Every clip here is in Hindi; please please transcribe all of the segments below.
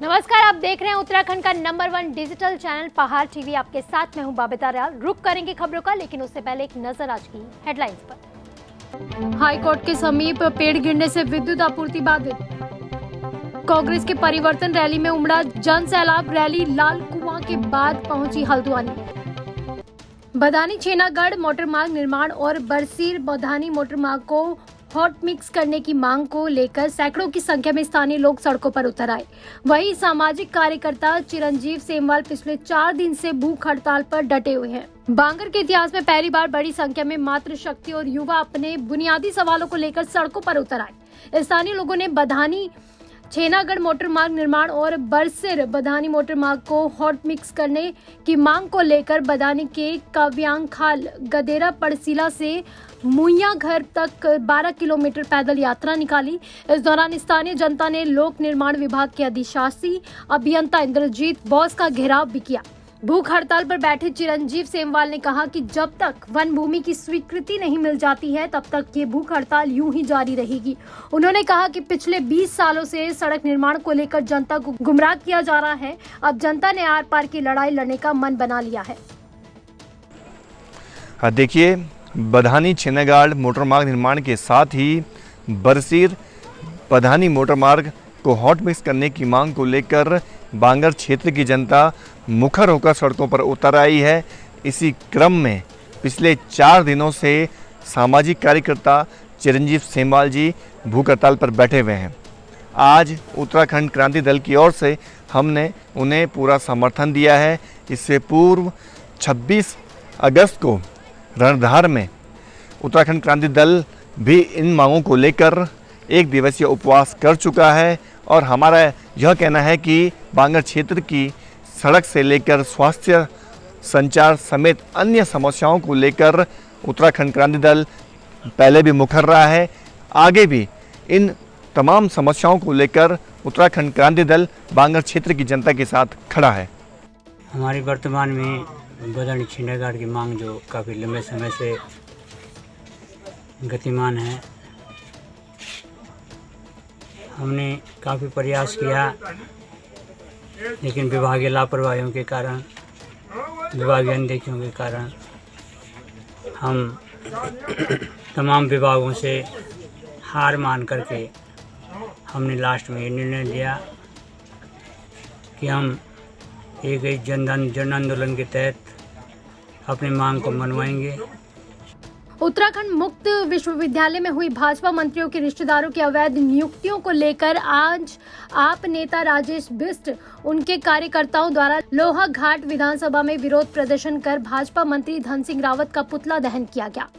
नमस्कार, आप देख रहे हैं उत्तराखंड का नंबर 1 डिजिटल चैनल पहाड़ टीवी। आपके साथ मैं हूं बबीता रियाल। रुक करेंगे खबरों का, लेकिन उससे पहले एक नजर आज की हेडलाइंस पर। हाई कोर्ट के समीप पेड़ गिरने से विद्युत आपूर्ति बाधित। कांग्रेस के परिवर्तन रैली में उमड़ा जन सैलाब। रैली लाल कुआं के बाद पहुंची हल्द्वानी। बदानी छेनागढ़ मोटरमार्ग निर्माण और बरसीर बदानी मोटरमार्ग को हॉट मिक्स करने की मांग को लेकर सैकड़ों की संख्या में स्थानीय लोग सड़कों पर उतर आए। वहीं सामाजिक कार्यकर्ता चिरंजीव सेमवाल पिछले 4 दिन से भूख हड़ताल पर डटे हुए हैं। बांगर के इतिहास में पहली बार बड़ी संख्या में मातृशक्ति और युवा अपने बुनियादी सवालों को लेकर सड़कों पर उतर आए। स्थानीय लोगों ने बदानी छेनागढ़ मोटरमार्ग निर्माण और बरसिर बदानी मोटरमार्ग को हॉट मिक्स करने की मांग को लेकर बदानी के काव्यांखाल गदेरा पड़सीला से मुइया घर तक 12 किलोमीटर पैदल यात्रा निकाली। इस दौरान स्थानीय जनता ने लोक निर्माण विभाग के अधिशासी अभियंता इंद्रजीत बॉस का घेराव भी किया। भूख हड़ताल पर बैठे चिरंजीव सेमवाल ने कहा कि जब तक वन भूमि की स्वीकृति नहीं मिल जाती है तब तक ये भूख हड़ताल यूं ही जारी रहेगी। उन्होंने कहा कि पिछले 20 सालों से सड़क निर्माण को लेकर जनता को गुमराह किया जा रहा है। अब जनता ने आर पार की लड़ाई लड़ने का मन बना लिया है। देखिए, बदानी छेनागढ़ मोटरमार्ग निर्माण के साथ ही बरसीर बदानी मोटरमार्ग को हॉट मिक्स करने की मांग को लेकर बांगर क्षेत्र की जनता मुखर होकर सड़कों पर उतर आई है। इसी क्रम में पिछले 4 दिनों से सामाजिक कार्यकर्ता चिरंजीव सेमवाल जी भूख हड़ताल पर बैठे हुए हैं। आज उत्तराखंड क्रांति दल की ओर से हमने उन्हें पूरा समर्थन दिया है। इससे पूर्व 26 अगस्त को रणधार में उत्तराखंड क्रांति दल भी इन मांगों को लेकर 1 दिवसीय उपवास कर चुका है और हमारा यह कहना है कि बांगर क्षेत्र की सड़क से लेकर स्वास्थ्य, संचार समेत अन्य समस्याओं को लेकर उत्तराखंड क्रांति दल पहले भी मुखर रहा है। आगे भी इन तमाम समस्याओं को लेकर उत्तराखंड क्रांति दल बांगर क्षेत्र की जनता के साथ खड़ा है। हमारी वर्तमान में बदानी छेनागढ़ की मांग जो काफ़ी लंबे समय से गतिमान है, हमने काफ़ी प्रयास किया, लेकिन विभागीय लापरवाहियों के कारण, विभागीय अनदेखियों के कारण हम तमाम विभागों से हार मान करके हमने लास्ट में ये निर्णय लिया कि हम एक जन आंदोलन के तहत अपनी मांग को मनवाएंगे। उत्तराखंड मुक्त विश्वविद्यालय में हुई भाजपा मंत्रियों के रिश्तेदारों की अवैध नियुक्तियों को लेकर आज आप नेता राजेश बिष्ट उनके कार्यकर्ताओं द्वारा लोहाघाट विधानसभा में विरोध प्रदर्शन कर भाजपा मंत्री धन सिंह रावत का पुतला दहन किया गया।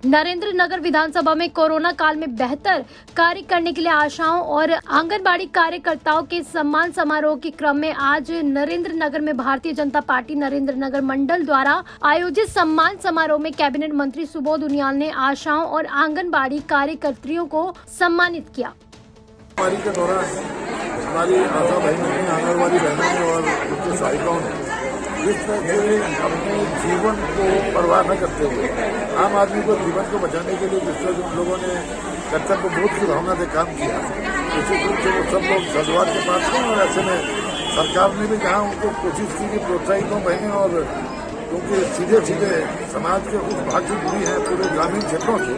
नरेंद्र नगर विधानसभा में कोरोना काल में बेहतर कार्य करने के लिए आशाओं और आंगनबाड़ी कार्यकर्ताओं के सम्मान समारोह के क्रम में आज नरेंद्र नगर में भारतीय जनता पार्टी नरेंद्र नगर मंडल द्वारा आयोजित सम्मान समारोह में कैबिनेट मंत्री सुबोध उनियाल ने आशाओं और आंगनबाड़ी कार्यकर्तियों को सम्मानित किया। हमारी के दौरान हमारी आशा बहनों, आंगनबाड़ी बहनों और उनके सहायिकाओं ने जिस तरह से अपने जीवन को परवाह न करते हुए आम आदमी को जीवन को बचाने के लिए जिस तरह से उन लोगों ने कर्तव्य बोध की भावना से काम किया, निश्चित रूप से वो सब लोग धन्यवाद के पात्र हैं। और ऐसे में सरकार ने भी जहाँ उनको कोशिश की कि प्रोत्साहित हों बहनें, और क्योंकि सीधे सीधे समाज के उस भाग से जुड़ी हैं पूरे ग्रामीण क्षेत्रों से,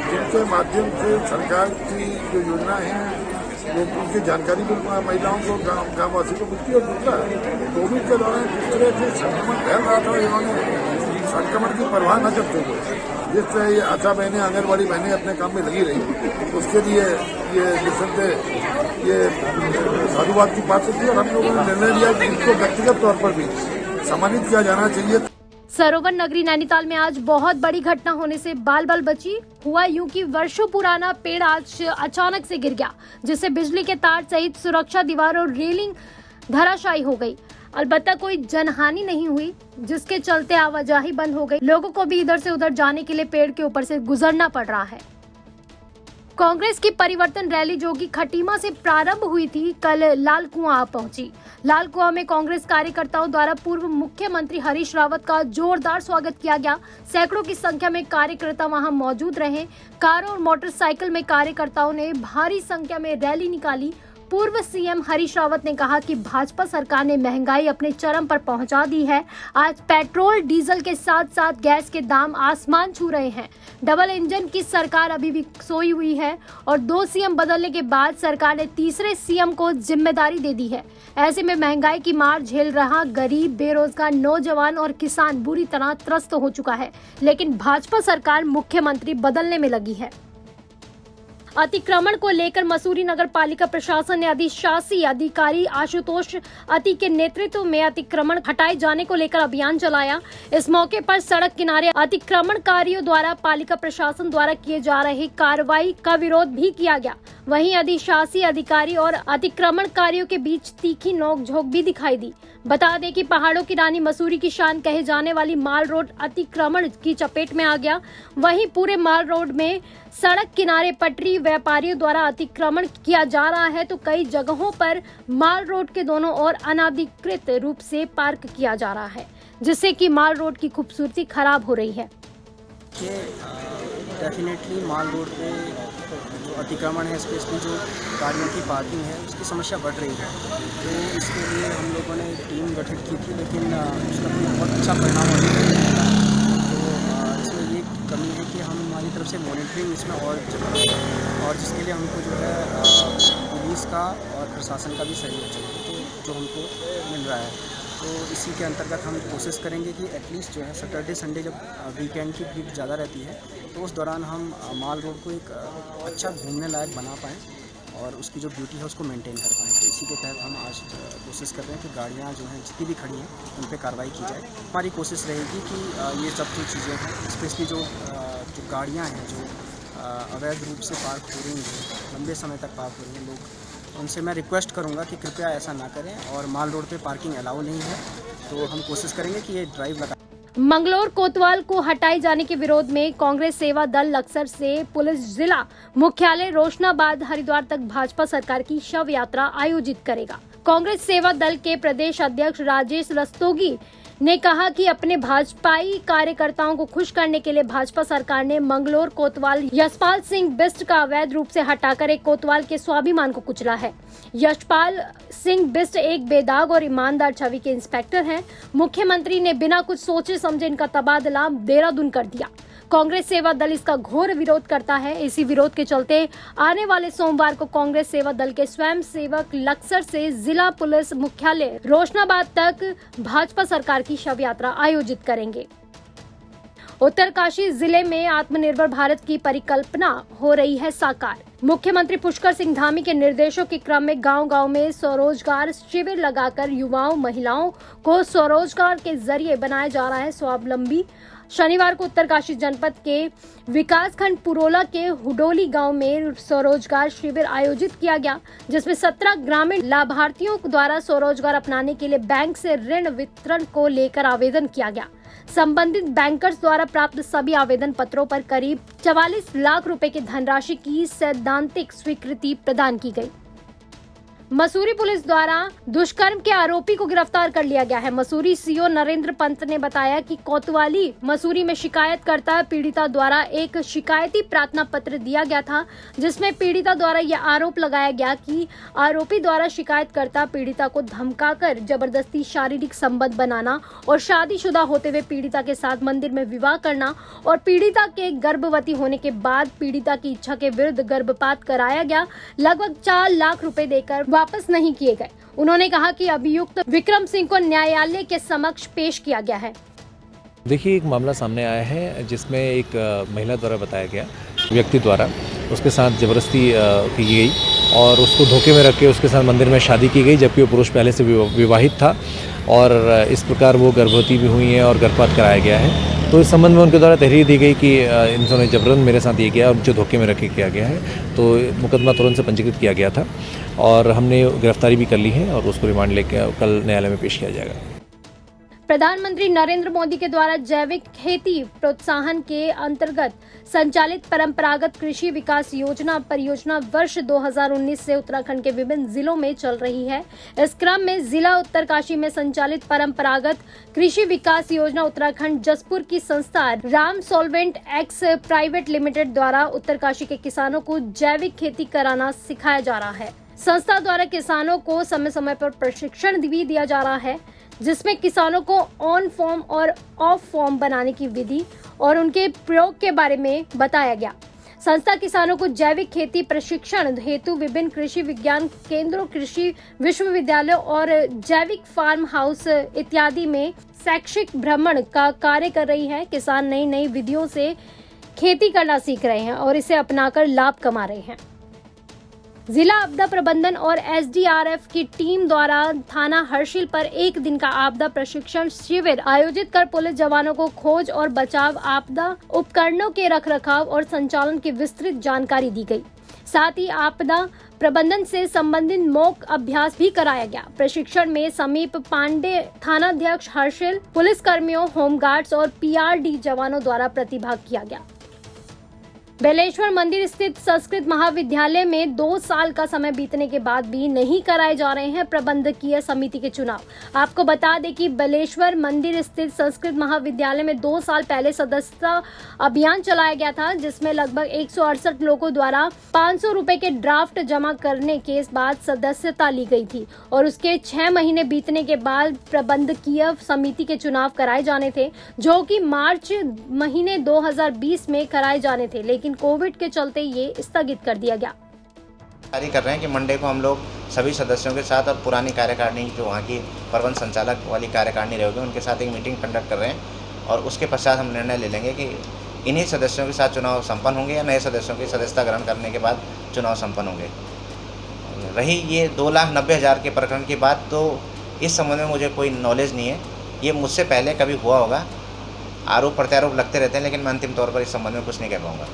जिनके माध्यम से सरकार की जो योजनाएं हैं वो उनकी जानकारी भी महिलाओं को गाँववासी को मिलती है। और दूसरा, कोविड के दौरान जिस तरह से संक्रमण फैल रहा था, इन्होंने संक्रमण की परवाह न करते हुए जिस तरह ये आशा बहनें, आंगनबाड़ी बहनें अपने काम में लगी रही, उसके लिए ये निसंदेह ये साधुवाद की बात थी। और हम लोगों ने निर्णय लिया कि इनको व्यक्तिगत तौर पर भी सम्मानित किया जाना चाहिए। सरोवर नगरी नैनीताल में आज बहुत बड़ी घटना होने से बाल बाल बची। हुआ यूं कि वर्षों पुराना पेड़ आज अचानक से गिर गया, जिससे बिजली के तार सहित सुरक्षा दीवार और रेलिंग धराशायी हो गई। अलबत्ता कोई जनहानि नहीं हुई, जिसके चलते आवाजाही बंद हो गई। लोगों को भी इधर से उधर जाने के लिए पेड़ के ऊपर से गुजरना पड़ रहा है। कांग्रेस की परिवर्तन रैली जो कि खटीमा से प्रारंभ हुई थी, कल लाल कुआं आ पहुंची। लाल कुआं में कांग्रेस कार्यकर्ताओं द्वारा पूर्व मुख्यमंत्री हरीश रावत का जोरदार स्वागत किया गया। सैकड़ों की संख्या में कार्यकर्ता वहां मौजूद रहे। कारों और मोटरसाइकिल में कार्यकर्ताओं ने भारी संख्या में रैली निकाली। पूर्व सीएम हरीश रावत ने कहा कि भाजपा सरकार ने महंगाई अपने चरम पर पहुंचा दी है। आज पेट्रोल डीजल के साथ साथ गैस के दाम आसमान छू रहे हैं। डबल इंजन की सरकार अभी भी सोई हुई है और 2 सीएम बदलने के बाद सरकार ने तीसरे सीएम को जिम्मेदारी दे दी है। ऐसे में महंगाई की मार झेल रहा गरीब, बेरोजगार, नौजवान और किसान बुरी तरह त्रस्त हो चुका है। लेकिन भाजपा सरकार मुख्यमंत्री बदलने में लगी है। अतिक्रमण को लेकर मसूरी नगर पालिका प्रशासन ने अधिशासी अधिकारी आशुतोष अति के नेतृत्व में अतिक्रमण हटाए जाने को लेकर अभियान चलाया। इस मौके पर सड़क किनारे अतिक्रमणकारियों द्वारा पालिका प्रशासन द्वारा किए जा रही कार्रवाई का विरोध भी किया गया। वहीं अधिशासी अधिकारी और अतिक्रमणकारियों के बीच तीखी नोकझोंक भी दिखाई दी। बता दें कि पहाड़ों की रानी मसूरी की शान कहे जाने वाली माल रोड अतिक्रमण की चपेट में आ गया। वहीं पूरे माल रोड में सड़क किनारे पटरी व्यापारियों द्वारा अतिक्रमण किया जा रहा है, तो कई जगहों पर माल रोड के दोनों ओर अनाधिकृत रूप से पार्क किया जा रहा है, जिससे कि माल रोड की खूबसूरती खराब हो रही है। डेफिनेटली माल रोड पे जो अतिक्रमण है, स्पेशली जो गाड़ियों की पार्किंग है, उसकी समस्या बढ़ रही है। तो इसके लिए हम लोगों ने एक टीम गठित की थी, लेकिन उसका कोई बहुत अच्छा परिणाम अभी तक नहीं मिला। तो इसमें ये कमी है कि हम हमारी तरफ से मॉनिटरिंग इसमें और ज़रूरी है, और जिसके लिए हमको जो है पुलिस का और प्रशासन का भी सहयोग चाहिए, तो जो हमको मिल रहा है। तो इसी के अंतर्गत हम कोशिश करेंगे कि एटलीस्ट जो है सैटरडे संडे जब वीकेंड की भीड़ ज़्यादा रहती है, तो उस दौरान हम माल रोड को एक अच्छा घूमने लायक बना पाएँ और उसकी जो ब्यूटी है उसको मेंटेन कर पाएँ। तो इसी के तहत हम आज कोशिश कर रहे हैं कि गाड़ियाँ जो हैं जितनी भी खड़ी हैं उन पर कार्रवाई की जाए। हमारी कोशिश रहेगी कि ये सब जो चीज़ें हैं, स्पेशली जो गाड़ियाँ हैं जो अवैध रूप से पार्क हो रही हैं, लंबे समय तक पार्क हो रही हैं, लोग उनसे मैं रिक्वेस्ट करूंगा कि कृपया ऐसा ना करें, और माल रोड पे पार्किंग अलाउ नहीं है। तो हम कोशिश करेंगे कि ये ड्राइव लगा। मंगलोर कोतवाल को हटाए जाने के विरोध में कांग्रेस सेवा दल लक्सर से पुलिस जिला मुख्यालय रोशनाबाद हरिद्वार तक भाजपा सरकार की शव यात्रा आयोजित करेगा। कांग्रेस सेवा दल के प्रदेश अध्यक्ष राजेश रस्तोगी ने कहा कि अपने भाजपाई कार्यकर्ताओं को खुश करने के लिए भाजपा सरकार ने मंगलोर कोतवाल यशपाल सिंह बिष्ट का अवैध रूप से हटाकर एक कोतवाल के स्वाभिमान को कुचला है। यशपाल सिंह बिष्ट एक बेदाग और ईमानदार छवि के इंस्पेक्टर हैं। मुख्यमंत्री ने बिना कुछ सोचे समझे इनका तबादला देहरादून कर दिया। कांग्रेस सेवा दल इसका घोर विरोध करता है। इसी विरोध के चलते आने वाले सोमवार को कांग्रेस सेवा दल के स्वयं सेवक लक्सर से जिला पुलिस मुख्यालय रोशनाबाद तक भाजपा सरकार की शव यात्रा आयोजित करेंगे। उत्तरकाशी जिले में आत्मनिर्भर भारत की परिकल्पना हो रही है साकार। मुख्यमंत्री पुष्कर सिंह धामी के निर्देशों के क्रम में गांव-गांव में स्वरोजगार शिविर लगाकर युवाओं, महिलाओं को स्वरोजगार के जरिए बनाया जा रहा है स्वावलंबी। शनिवार को उत्तरकाशी जनपद के विकासखंड पुरोला के हुडोली गांव में स्वरोजगार शिविर आयोजित किया गया, जिसमें 17 ग्रामीण लाभार्थियों द्वारा स्वरोजगार अपनाने के लिए बैंक से ऋण वितरण को लेकर आवेदन किया गया। संबंधित बैंकर्स द्वारा प्राप्त सभी आवेदन पत्रों पर करीब 44 लाख रुपए की धनराशि की सैद्धांतिक स्वीकृति प्रदान की गई। मसूरी पुलिस द्वारा दुष्कर्म के आरोपी को गिरफ्तार कर लिया गया है। मसूरी सीओ नरेंद्र पंत ने बताया कि कोतवाली मसूरी में शिकायतकर्ता पीड़िता द्वारा एक शिकायती प्रार्थना पत्र दिया गया था, जिसमें पीड़िता द्वारा यह आरोप लगाया गया कि आरोपी द्वारा शिकायतकर्ता पीड़िता को धमकाकर जबरदस्ती शारीरिक संबंध बनाना और शादीशुदा होते हुए पीड़िता के साथ मंदिर में विवाह करना और पीड़िता के गर्भवती होने के बाद पीड़िता की इच्छा के विरुद्ध गर्भपात कराया गया। लगभग 4 लाख रुपए देकर वापस नहीं किए गए। उन्होंने कहा कि अभियुक्त विक्रम सिंह को न्यायालय के समक्ष पेश किया गया है। देखिए, एक मामला सामने आया है जिसमें एक महिला द्वारा बताया गया व्यक्ति द्वारा उसके साथ जबरदस्ती की गई और उसको धोखे में रख के उसके साथ मंदिर में शादी की गई, जबकि वो पुरुष पहले से विवाहित था और इस प्रकार वो गर्भवती भी हुई है और गर्भपात कराया गया है। तो इस संबंध में उनके द्वारा तहरीर दी गई कि इन्होंने जबरन मेरे साथ ये किया और जो धोखे में रख के किया गया है। तो मुकदमा तुरंत से पंजीकृत किया गया था और हमने गिरफ्तारी भी कर ली है और उसको रिमांड लेकर कल न्यायालय में पेश किया जाएगा। प्रधानमंत्री नरेंद्र मोदी के द्वारा जैविक खेती प्रोत्साहन के अंतर्गत संचालित परंपरागत कृषि विकास योजना परियोजना वर्ष 2019 से उत्तराखंड के विभिन्न जिलों में चल रही है। इस क्रम में जिला उत्तरकाशी में संचालित परंपरागत कृषि विकास योजना उत्तराखंड जसपुर की संस्था Ram solvent x private limited द्वारा उत्तरकाशी के किसानों को जैविक खेती कराना सिखाया जा रहा है। संस्था द्वारा किसानों को समय समय पर प्रशिक्षण भी दिया जा रहा है, जिसमें किसानों को ऑन फॉर्म और ऑफ फॉर्म बनाने की विधि और उनके प्रयोग के बारे में बताया गया। संस्था किसानों को जैविक खेती प्रशिक्षण हेतु विभिन्न कृषि विज्ञान केंद्रों, कृषि विश्वविद्यालयों और जैविक फार्म हाउस इत्यादि में शैक्षिक भ्रमण का कार्य कर रही है। किसान नई नई विधियों से खेती करना सीख रहे हैं और इसे अपनाकर लाभ कमा रहे हैं। जिला आपदा प्रबंधन और एसडीआरएफ की टीम द्वारा थाना हर्षिल पर एक दिन का आपदा प्रशिक्षण शिविर आयोजित कर पुलिस जवानों को खोज और बचाव, आपदा उपकरणों के रखरखाव और संचालन की विस्तृत जानकारी दी गई। साथ ही आपदा प्रबंधन से संबंधित मॉक अभ्यास भी कराया गया। प्रशिक्षण में समीप पांडे, थानाध्यक्ष हर्षिल, पुलिस कर्मियों, होमगार्ड्स और पीआरडी जवानों द्वारा प्रतिभाग किया गया। बेलेश्वर मंदिर स्थित संस्कृत महाविद्यालय में 2 साल का समय बीतने के बाद भी नहीं कराए जा रहे हैं प्रबंधकीय समिति के चुनाव। आपको बता दें कि बेलेश्वर मंदिर स्थित संस्कृत महाविद्यालय में 2 साल पहले सदस्यता अभियान चलाया गया था, जिसमें लगभग 168 लोगों द्वारा 500 रुपए के ड्राफ्ट जमा करने के बाद सदस्यता ली गई थी और उसके 6 महीने बीतने के बाद प्रबंधकीय समिति के चुनाव कराए जाने थे, जो कि मार्च महीने 2020 में कराए जाने थे, लेकिन कोविड के चलते ये स्थगित कर दिया गया। तैयारी कर रहे हैं कि मंडे को हम लोग सभी सदस्यों के साथ और पुरानी कार्यकारिणी जो वहाँ की प्रबंध संचालक वाली कार्यकारिणी रहेगी उनके साथ एक मीटिंग कंडक्ट कर रहे हैं और उसके पश्चात हम निर्णय ले लेंगे कि इन्हीं सदस्यों के साथ चुनाव संपन्न होंगे या नए सदस्यों की सदस्यता ग्रहण करने के बाद चुनाव संपन्न होंगे। रही ये 2,90,000 के प्रकरण की बात, तो इस संबंध में मुझे कोई नॉलेज नहीं है। ये मुझसे पहले कभी हुआ होगा, आरोप प्रत्यारोप लगते रहते हैं, लेकिन मैं अंतिम तौर पर इस संबंध में कुछ नहीं कह पाऊंगा।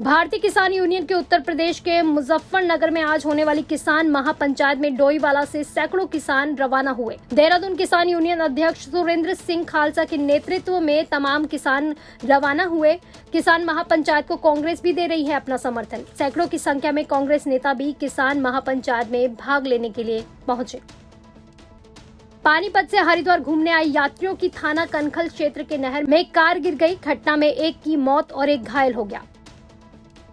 भारतीय किसान यूनियन के उत्तर प्रदेश के मुजफ्फरनगर में आज होने वाली किसान महापंचायत में डोईवाला से सैकड़ों किसान रवाना हुए। देहरादून किसान यूनियन अध्यक्ष सुरेंद्र सिंह खालसा के नेतृत्व में तमाम किसान रवाना हुए। किसान महापंचायत को कांग्रेस भी दे रही है अपना समर्थन। सैकड़ों की संख्या में कांग्रेस नेता भी किसान महापंचायत में भाग लेने के लिए पहुंचे। पानीपत से हरिद्वार घूमने आए यात्रियों की थाना कनखल क्षेत्र के नहर में कार गिर गई। घटना में एक की मौत और एक घायल हो गया।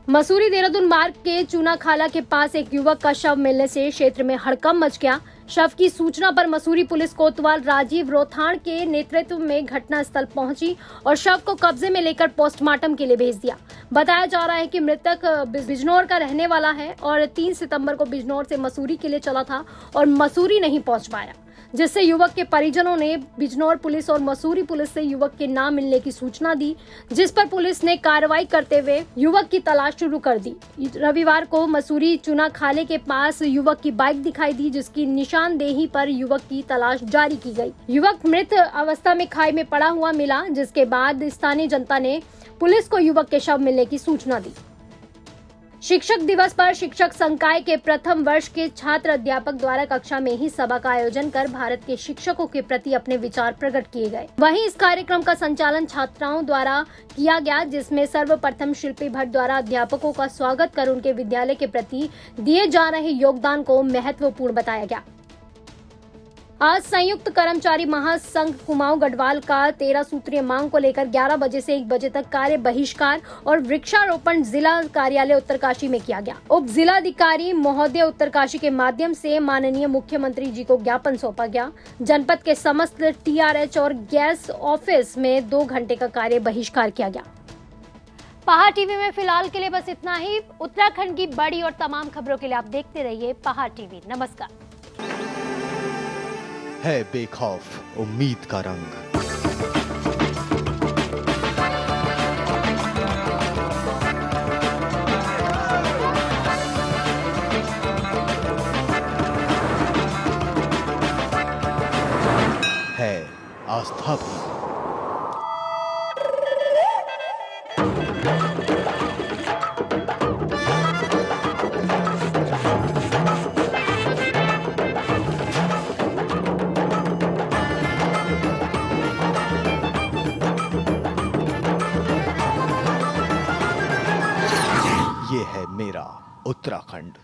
मसूरी देहरादून मार्ग के चूनाखाला के पास एक युवक का शव मिलने से क्षेत्र में हड़कंप मच गया। शव की सूचना पर मसूरी पुलिस कोतवाल राजीव रोथाण के नेतृत्व में घटनास्थल पहुंची और शव को कब्जे में लेकर पोस्टमार्टम के लिए भेज दिया। बताया जा रहा है कि मृतक बिजनौर का रहने वाला है और 3 सितंबर को बिजनौर से मसूरी के लिए चला था और मसूरी नहीं पहुंच पाया, जिससे युवक के परिजनों ने बिजनौर पुलिस और मसूरी पुलिस से युवक के न मिलने की सूचना दी, जिस पर पुलिस ने कार्रवाई करते हुए युवक की तलाश शुरू कर दी। रविवार को मसूरी चूनाखाले के पास युवक की बाइक दिखाई दी, जिसकी निशानदेही पर युवक की तलाश जारी की गई। युवक मृत अवस्था में खाई में पड़ा हुआ मिला, जिसके बाद स्थानीय जनता ने पुलिस को युवक के शव मिलने की सूचना दी। शिक्षक दिवस पर शिक्षक संकाय के प्रथम वर्ष के छात्र अध्यापक द्वारा कक्षा में ही सभा का आयोजन कर भारत के शिक्षकों के प्रति अपने विचार प्रकट किए गए। वहीं इस कार्यक्रम का संचालन छात्राओं द्वारा किया गया, जिसमें सर्वप्रथम शिल्पी भट्ट द्वारा अध्यापकों का स्वागत कर उनके विद्यालय के प्रति दिए जा रहे योगदान को महत्वपूर्ण बताया गया। आज संयुक्त कर्मचारी महासंघ कुमाऊं गढ़वाल का 13 सूत्रीय मांग को लेकर 11 बजे से 1 बजे तक कार्य बहिष्कार और वृक्षारोपण जिला कार्यालय उत्तरकाशी में किया गया। उप जिलाधिकारी महोदय उत्तरकाशी के माध्यम से माननीय मुख्यमंत्री जी को ज्ञापन सौंपा गया। जनपद के समस्त TRH और गैस ऑफिस में 2 घंटे का कार्य बहिष्कार किया गया। पहाड़ टीवी में फिलहाल के लिए बस इतना ही। उत्तराखंड की बड़ी और तमाम खबरों के लिए आप देखते रहिए पहाड़ टीवी। नमस्कार। है बेखौफ उम्मीद का रंग। है आस्था भी। ये है मेरा उत्तराखंड।